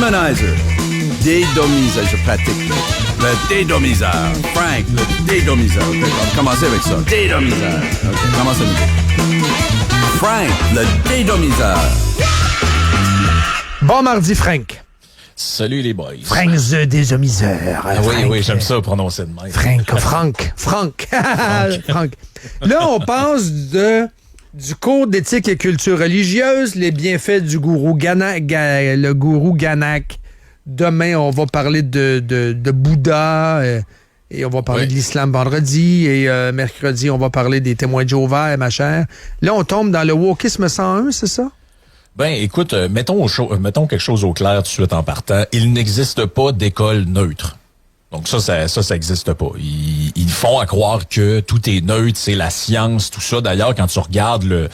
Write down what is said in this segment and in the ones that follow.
Womanizer. Dédomiseur, je pratique. Le dédomiseur. Frank, le dédomiseur. OK, on va commencer avec ça. Dédomiseur. OK, commence à nous. Frank, le dédomiseur. Bon mardi, Frank. Salut les boys. Frank the dédomiseur. Oui, j'aime ça prononcer de même. Frank. Là, on passe du cours d'éthique et culture religieuse, les bienfaits du gourou le gourou Ganak. Demain, on va parler de Bouddha et on va parler de l'islam vendredi. Et mercredi, on va parler des témoins de Jéhovah, ma chère. Là, on tombe dans le wokisme 101, c'est ça? Ben, écoute, mettons quelque chose au clair tout de suite en partant. Il n'existe pas d'école neutre. Donc ça existe pas. Ils font à croire que tout est neutre, c'est la science, tout ça. D'ailleurs, quand tu regardes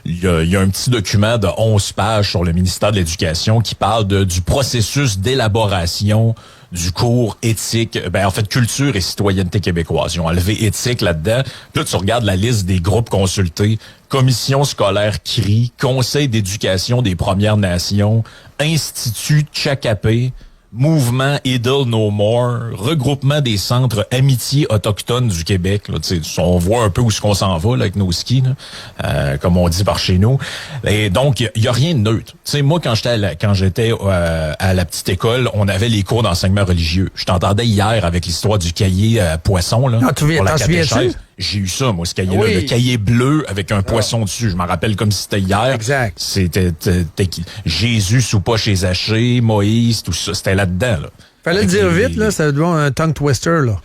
il y a un petit document de 11 pages sur le ministère de l'Éducation qui parle du processus d'élaboration du cours éthique, en fait, culture et citoyenneté québécoise. Ils ont enlevé éthique là-dedans. Là, tu regardes la liste des groupes consultés. Commission scolaire CRI, Conseil d'éducation des Premières Nations, Institut Tchakapé, Mouvement Idle No More, Regroupement des centres Amitié autochtones du Québec. Là, on voit un peu où est-ce qu'on s'en va là, avec nos skis, là, comme on dit par chez nous. Et donc, il y a rien de neutre. T'sais, moi, quand j'étais à la petite école, on avait les cours d'enseignement religieux. Je t'entendais hier avec l'histoire du cahier poisson. Là, tu t'en souviens-tu? J'ai eu ça, moi, ce cahier-là, le cahier bleu avec un poisson dessus. Je m'en rappelle comme si c'était hier. Exact. C'était Jésus soupa chez Zachée, Moïse, tout ça. C'était là-dedans, là. Fallait le dire vite, là. Ça doit un tongue twister, là.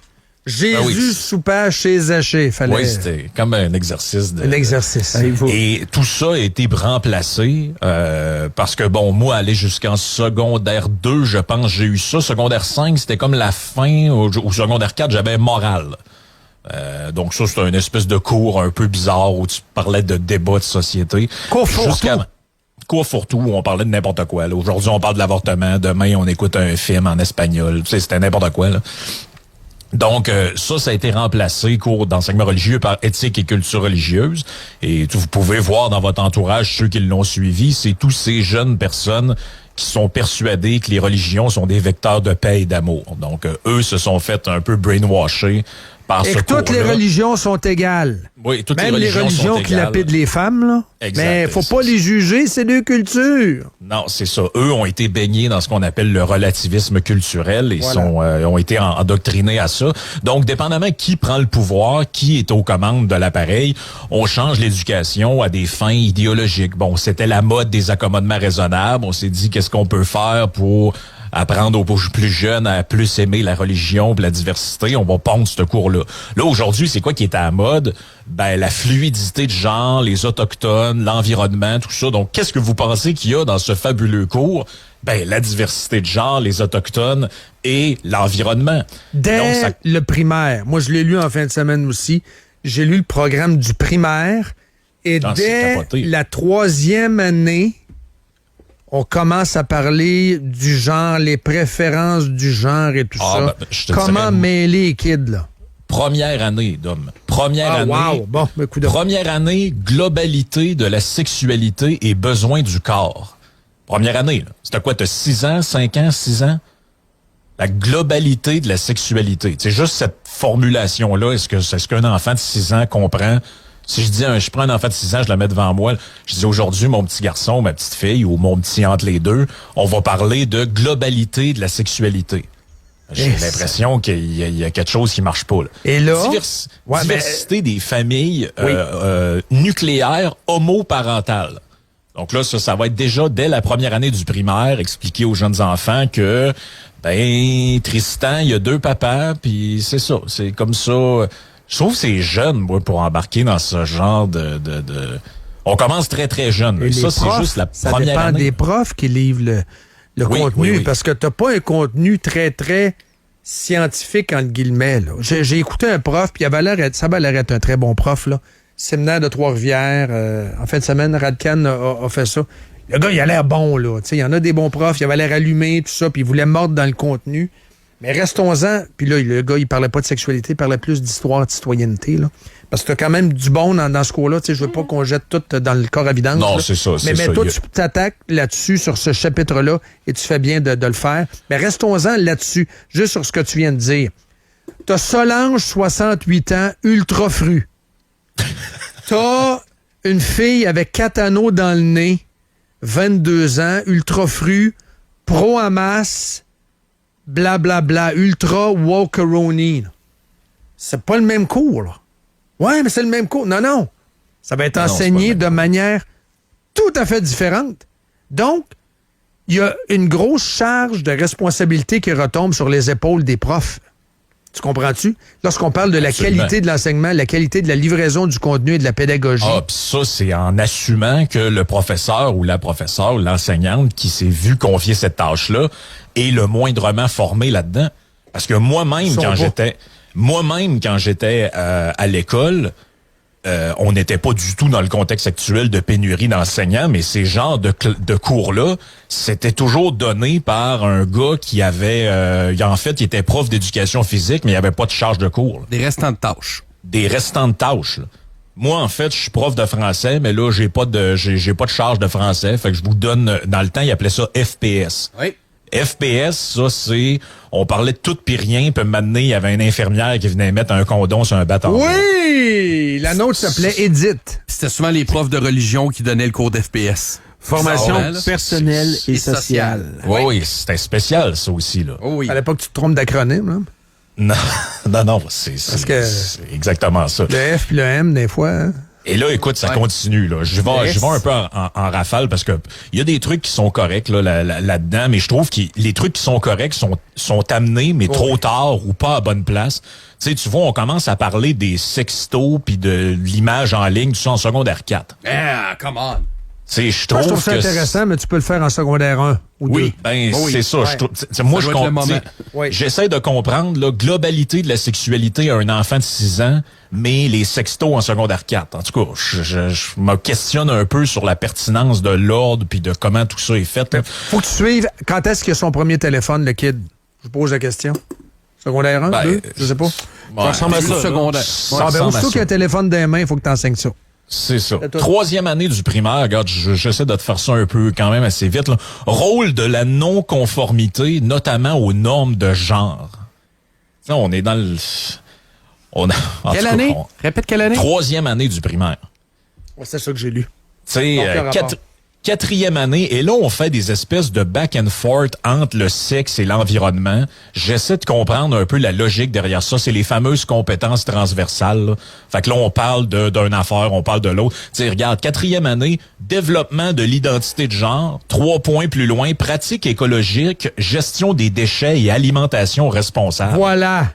Jésus soupa chez Zachée. Oui, c'était comme un exercice. Un exercice. Et tout ça a été remplacé parce que, moi, aller jusqu'en secondaire 2, je pense, j'ai eu ça. Secondaire 5, c'était comme la fin. Au secondaire 4, j'avais morale. Donc ça, c'est une espèce de cours un peu bizarre où tu parlais de débat de société. Cours fourre-tout, où on parlait de n'importe quoi. Là. Aujourd'hui, on parle de l'avortement. Demain, on écoute un film en espagnol. Tu sais, c'était n'importe quoi. Là. Donc, ça a été remplacé, cours d'enseignement religieux, par éthique et culture religieuse. Et vous pouvez voir dans votre entourage, ceux qui l'ont suivi, c'est tous ces jeunes personnes qui sont persuadés que les religions sont des vecteurs de paix et d'amour. Donc, eux se sont fait un peu brainwasher par ce cours-là. Et que toutes les religions sont égales. Oui, toutes même les religions qui lapident les femmes, là. Exact. Mais faut pas les juger, c'est deux cultures. Non, c'est ça. Eux ont été baignés dans ce qu'on appelle le relativisme culturel et ont été endoctrinés à ça. Donc, dépendamment qui prend le pouvoir, qui est aux commandes de l'appareil, on change l'éducation à des fins idéologiques. Bon, c'était la mode des accommodements raisonnables. On s'est dit qu'est-ce qu'on peut faire pour apprendre aux plus jeunes à plus aimer la religion et la diversité. On va pondre ce cours-là. Là, aujourd'hui, c'est quoi qui est à la mode? La fluidité de genre, les autochtones, l'environnement, tout ça. Donc, qu'est-ce que vous pensez qu'il y a dans ce fabuleux cours? La diversité de genre, les autochtones et l'environnement. Dès le primaire. Moi, je l'ai lu en fin de semaine aussi. J'ai lu le programme du primaire. Et dès la 3e année, on commence à parler du genre, les préférences du genre et tout ça. Comment mêler les kids, là? Première année, Dom. Première année. Wow. Bon, première année, globalité de la sexualité et besoins du corps. Première année, là. C'était quoi? T'as 6 ans, 5 ans, 6 ans? La globalité de la sexualité. C'est juste cette formulation-là. Est-ce qu'un enfant de 6 ans comprend? Si je prends un enfant de 6 ans, je le mets devant moi, je dis aujourd'hui, mon petit garçon, ma petite fille ou mon petit entre les deux, on va parler de globalité de la sexualité. J'ai l'impression qu'il y a quelque chose qui marche pas. Là. Et là? Diversité des familles nucléaires homoparentales. Donc là, ça va être déjà dès la première année du primaire, expliquer aux jeunes enfants que, Tristan, il y a 2 papas, puis c'est ça. C'est comme ça. Je trouve que c'est jeune, moi, pour embarquer dans ce genre de... On commence très, très jeune. Et ça, c'est juste la première année. Ça dépend des profs qui livrent le contenu, parce que t'as pas un contenu très, très scientifique, entre guillemets. Là. J'ai écouté un prof, puis ça avait l'air d'être un très bon prof, là. Séminaire de Trois-Rivières. En fin de semaine, Radcan a fait ça. Le gars, il a l'air bon, là. Il y en a des bons profs, il avait l'air allumé, tout ça, puis il voulait mordre dans le contenu. Mais restons-en. Puis là, le gars, il parlait pas de sexualité, il parlait plus d'histoire, de citoyenneté. Là. Parce que tu as quand même du bon dans ce cours-là. Je veux pas qu'on jette tout dans le corps à vidange. Non, là. c'est ça. Mais toi, tu t'attaques là-dessus, sur ce chapitre-là, et tu fais bien de le faire. Mais restons-en là-dessus, juste sur ce que tu viens de dire. T'as Solange, 68 ans, ultra fru. T'as une fille avec 4 anneaux dans le nez, 22 ans, ultra fru, pro-Hamas, blablabla, ultra wokeroni. C'est pas le même cours, là. Ouais, mais c'est le même cours. Non. Ça va être enseigné de manière tout à fait différente. Donc, il y a une grosse charge de responsabilité qui retombe sur les épaules des profs. Tu comprends-tu? Lorsqu'on parle de la qualité de l'enseignement, la qualité de la livraison du contenu et de la pédagogie. Ah, pis ça, c'est en assumant que le professeur ou la professeure ou l'enseignante qui s'est vu confier cette tâche-là est le moindrement formé là-dedans. Parce que moi-même, quand j'étais à l'école, on n'était pas du tout dans le contexte actuel de pénurie d'enseignants, mais ces genres de cours-là, c'était toujours donné par un gars qui avait, qui était prof d'éducation physique, mais il n'y avait pas de charge de cours. Là. Des restants de tâches. Des restants de tâches. Là. Moi, en fait, je suis prof de français, mais là, j'ai pas de charge de français. Fait que je vous donne, dans le temps, ils appelaient ça FPS. Oui. FPS, ça, c'est... On parlait de tout pis rien, puis maintenant, il y avait une infirmière qui venait mettre un condom sur un bâton. Oui! La nôtre s'appelait Edith. C'était souvent les profs de religion qui donnaient le cours d'FPS. Formation personnelle et sociale. Oui, c'était spécial, ça aussi, là. Oh oui. Fallait pas que tu te trompes d'acronyme, hein? Non, c'est exactement ça. Le F et le M, des fois, hein? Et là, écoute, ça continue. Là. Je vais un peu en rafale parce que il y a des trucs qui sont corrects là-dedans, mais je trouve que les trucs qui sont corrects sont amenés, mais trop tard ou pas à bonne place. Tu sais, tu vois, on commence à parler des sextos puis de l'image en ligne, tout ça en secondaire 4. Ah, come on. Je trouve ça intéressant, mais tu peux le faire en secondaire 1 ou 2. C'est ça. Ouais. Moi, j'essaie de comprendre la globalité de la sexualité à un enfant de 6 ans, mais les sextos en secondaire 4. En tout cas, je me questionne un peu sur la pertinence de l'ordre puis de comment tout ça est fait. Là. Faut que tu suives. Quand est-ce qu'il a son premier téléphone, le kid? Je pose la question. Secondaire 1, 2? Je sais pas. Ça ressemble à ça. Secondaire. Aussitôt qu'il y a un téléphone dans les mains, il faut que tu enseignes ça. C'est ça. 3e année du primaire, regarde, j'essaie de te faire ça un peu quand même assez vite. Là. Rôle de la non-conformité, notamment aux normes de genre. T'sais, on est dans le... Quelle année? Répète quelle année? 3e année du primaire. Ouais, c'est ça que j'ai lu. Tu sais, 4e année, et là, on fait des espèces de back and forth entre le sexe et l'environnement. J'essaie de comprendre un peu la logique derrière ça. C'est les fameuses compétences transversales. Là. Fait que là, on parle d'une affaire, on parle de l'autre. Tu sais, regarde, 4e année, développement de l'identité de genre. 3 points plus loin, pratique écologique, gestion des déchets et alimentation responsable. Voilà.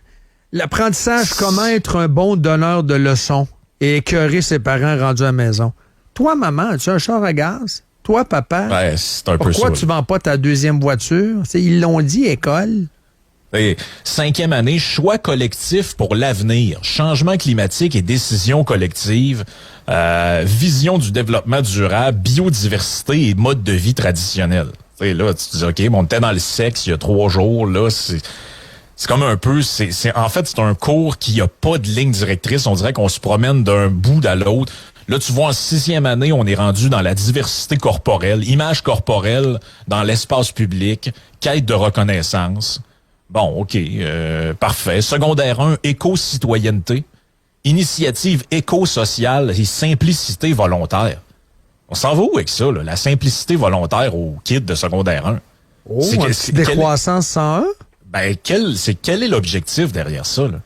L'apprentissage, comment être un bon donneur de leçons et écœurer ses parents rendus à la maison. Toi, maman, as-tu un char à gaz? Toi, papa, ouais, c'est un pourquoi peu ça, tu vends pas ta 2e voiture? Ils l'ont dit, école. Et 5e année, choix collectif pour l'avenir, changement climatique et décision collective, vision du développement durable, biodiversité et mode de vie traditionnel. T'sais, là, tu te dis, OK, on était dans le sexe il y a 3 jours, là, c'est comme un peu, en fait, c'est un cours qui a pas de ligne directrice. On dirait qu'on se promène d'un bout à l'autre. Là, tu vois, en 6e année, on est rendu dans la diversité corporelle, image corporelle dans l'espace public, quête de reconnaissance. Bon, OK, parfait. Secondaire 1, éco-citoyenneté, initiative éco-sociale et simplicité volontaire. On s'en va où avec ça, là, la simplicité volontaire au kid de secondaire 1? Oh, un petit décroissance 101? Ben, quel est l'objectif derrière ça, là?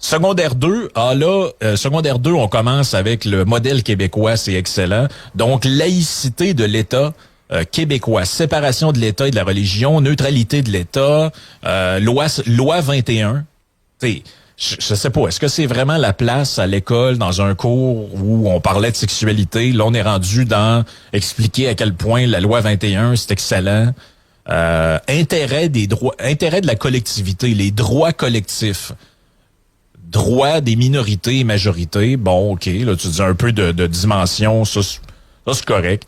Secondaire 2, secondaire 2, on commence avec le modèle québécois, c'est excellent. Donc, laïcité de l'État québécois, séparation de l'État et de la religion, neutralité de l'État, loi 21. T'sais, je sais pas, est-ce que c'est vraiment la place à l'école dans un cours où on parlait de sexualité? Là, on est rendu dans expliquer à quel point la loi 21, c'est excellent. Intérêt de la collectivité, les droits collectifs. Droits des minorités et majorités. Bon, OK, là, tu dis un peu de dimension, ça c'est correct.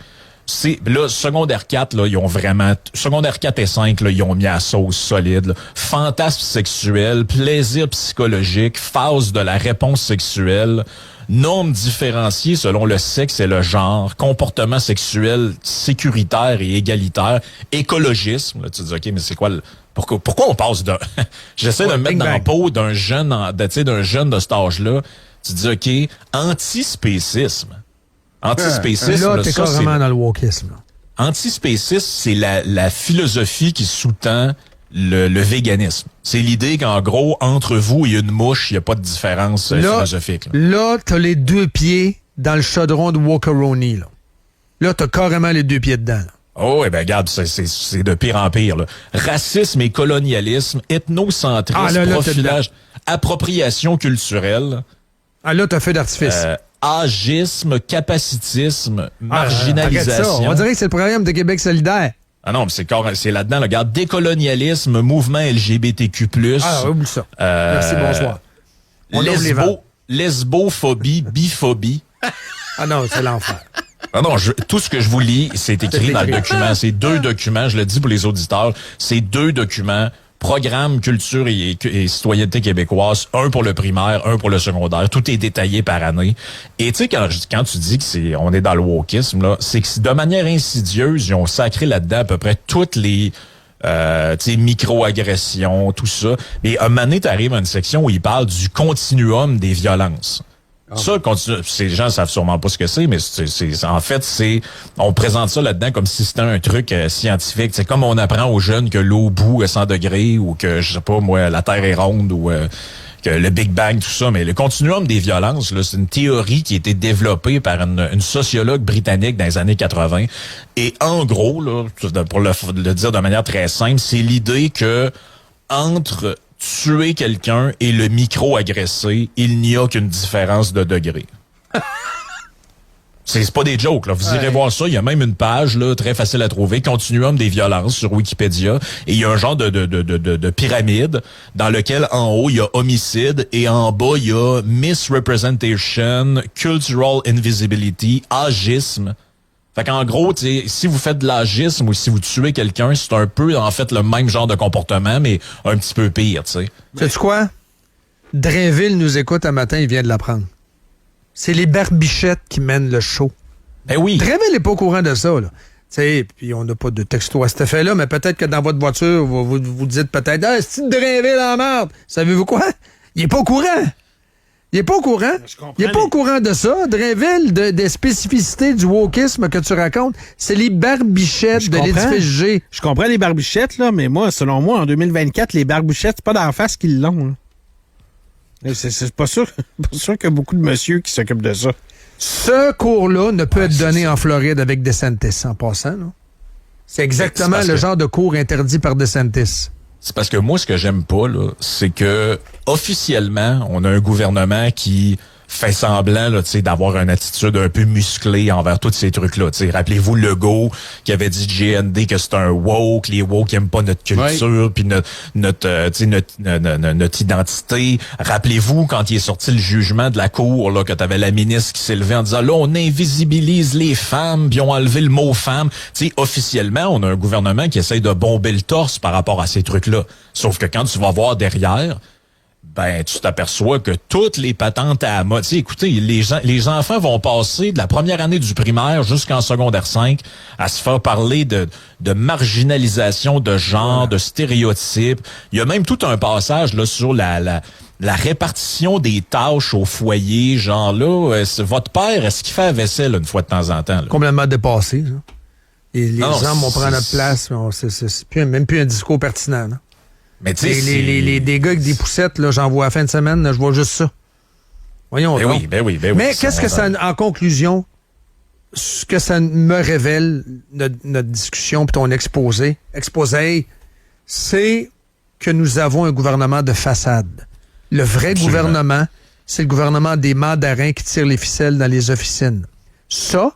Là, secondaire 4, là, ils ont vraiment... Secondaire 4 et 5, là, ils ont mis la sauce solide. Là. Fantasme sexuel, plaisir psychologique, phase de la réponse sexuelle, normes différenciées selon le sexe et le genre, comportement sexuel sécuritaire et égalitaire, écologisme. Là, tu te dis, OK, mais c'est quoi pourquoi on passe d'un... J'essaie de me mettre dans la peau d'un jeune, d'un jeune de cet âge-là. Tu te dis, OK, antispécisme. Antispécisme, là, t'es carrément dans le wokisme. Antispécisme, c'est la philosophie qui sous-tend le véganisme. C'est l'idée qu'en gros, entre vous et une mouche, il n'y a pas de différence philosophique. Là, t'as les deux pieds dans le chaudron de Wokaroni. Là, t'as carrément les deux pieds dedans. Là. Oh, eh ben, regarde, c'est de pire en pire. Là. Racisme et colonialisme, ethnocentrisme, profilage, appropriation culturelle. Ah, là, t'as fait d'artifice. Agisme, capacitisme, marginalisation. On dirait que c'est le programme de Québec solidaire. Ah non, mais c'est là-dedans. Là, regarde, décolonialisme, mouvement LGBTQ+. Ah, oublie ça. Merci, bonsoir. Lesbophobie, biphobie. Ah non, c'est l'enfer. Ah non, tout ce que je vous lis, c'est écrit dans le document. C'est 2 documents, je le dis pour les auditeurs, c'est 2 documents. Programme culture et citoyenneté québécoise, un pour le primaire, un pour le secondaire. Tout est détaillé par année. Et tu sais, quand tu dis que on est dans le wokisme, là, c'est que de manière insidieuse, ils ont sacré là-dedans à peu près toutes les micro-agressions, tout ça. Mais à un moment donné, t'arrives à une section où ils parlent du continuum des violences. Ça, ces gens savent sûrement pas ce que c'est, mais on présente ça là-dedans comme si c'était un truc scientifique. C'est comme on apprend aux jeunes que l'eau bout à 100 degrés ou que, je sais pas, moi, la Terre est ronde ou que le Big Bang, tout ça. Mais le continuum des violences, là, c'est une théorie qui a été développée par une sociologue britannique dans les années 80. Et en gros, là, pour le dire de manière très simple, c'est l'idée que entre tuer quelqu'un et le micro-agresser, il n'y a qu'une différence de degré. C'est pas des jokes, là. Vous irez voir ça. Il y a même une page, là, très facile à trouver, Continuum des violences sur Wikipédia. Et il y a un genre de pyramide dans lequel, en haut, il y a homicide et en bas, il y a misrepresentation, cultural invisibility, agisme. Fait qu'en gros, si vous faites de l'agisme ou si vous tuez quelqu'un, c'est un peu, en fait, le même genre de comportement, mais un petit peu pire, tu sais. Sais-tu quoi? Drainville nous écoute un matin, il vient de l'apprendre. C'est les barbichettes qui mènent le show. Ben oui. Drainville n'est pas au courant de ça, là. Puis on n'a pas de texto à cet effet-là, mais peut-être que dans votre voiture, vous dites peut-être « Ah, c'est Drainville en merde! » Savez-vous quoi? Il n'est pas au courant. Il n'est pas au courant. Il n'est pas au courant de ça. Drainville, des spécificités du wokisme que tu racontes, c'est les barbichettes de l'édifice G. Je comprends les barbichettes, là, mais moi, selon moi, en 2024, les barbichettes, c'est pas d'en face qu'ils l'ont. C'est pas sûr qu'il y a beaucoup de monsieur qui s'occupent de ça. Ce cours-là ne peut être donné en Floride avec DeSantis, en passant. Là. C'est exactement le genre de cours interdit par DeSantis. C'est parce que moi, ce que j'aime pas, là, c'est que officiellement, on a un gouvernement qui fait semblant là, d'avoir une attitude un peu musclée envers tous ces trucs-là. Rappelez-vous Legault qui avait dit GND que c'est un woke, les woke n'aiment pas notre culture, puis notre identité. Rappelez-vous quand il est sorti le jugement de la cour, là, que t'avais la ministre qui s'est levée en disant là, on invisibilise les femmes, puis on a enlevé le mot femme. Officiellement, on a un gouvernement qui essaye de bomber le torse par rapport à ces trucs-là. Sauf que quand tu vas voir derrière, ben tu t'aperçois que toutes les patentes à mode. Écoutez, les enfants vont passer de la première année du primaire jusqu'en secondaire 5 à se faire parler de marginalisation de genre, de stéréotypes. Il y a même tout un passage là sur la répartition des tâches au foyer, genre là, votre père, est-ce qu'il fait la vaisselle une fois de temps en temps? Là? Complètement dépassé. Là. Et les hommes vont prendre notre place. C'est même plus un discours pertinent. Là. Mais les gars avec des poussettes, là, j'en vois à la fin de semaine, là, je vois juste ça. Voyons donc. Ben oui. Mais qu'est-ce que ça, en conclusion, ce que ça me révèle, notre discussion puis ton exposé, c'est que nous avons un gouvernement de façade. Le vrai gouvernement, c'est le gouvernement des mandarins qui tirent les ficelles dans les officines. Ça,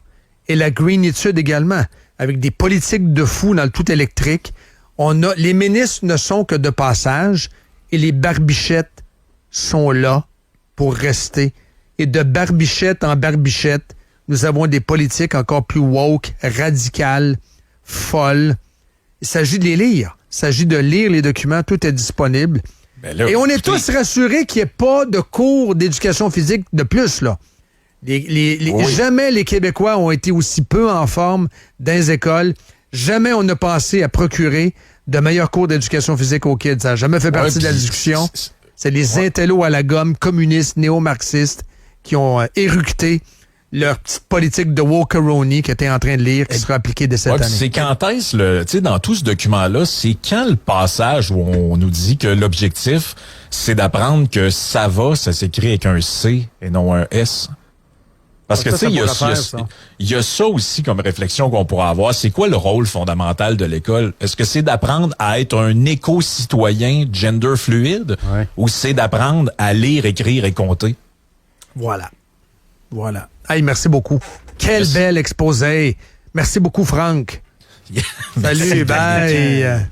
et la greenitude également, avec des politiques de fous dans le tout électrique. Les ministres ne sont que de passage et les barbichettes sont là pour rester. Et de barbichette en barbichette, nous avons des politiques encore plus woke, radicales, folles. Il s'agit de les lire. Il s'agit de lire les documents. Tout est disponible. Ben là, et on est tous rassurés qu'il n'y ait pas de cours d'éducation physique de plus, là. Jamais les Québécois ont été aussi peu en forme dans les écoles. Jamais on n'a pensé à procurer de meilleurs cours d'éducation physique aux kids. Ça n'a jamais fait partie de la discussion. C'est les intellos à la gomme, communistes, néo-marxistes, qui ont éructé leur petite politique de wokeroni qui était en train de lire, qui sera appliquée dès cette année. C'est quand est-ce, tu sais, dans tout ce document-là, c'est quand le passage où on nous dit que l'objectif, c'est d'apprendre que ça va, ça s'écrit avec un C et non un S? Parce que, tu sais, il y a ça aussi comme réflexion qu'on pourrait avoir. C'est quoi le rôle fondamental de l'école? Est-ce que c'est d'apprendre à être un éco-citoyen gender fluide? Ouais. Ou c'est d'apprendre à lire, écrire et compter? Voilà. Hey, merci beaucoup. Quel bel exposé. Merci beaucoup, Franck. Salut, bye.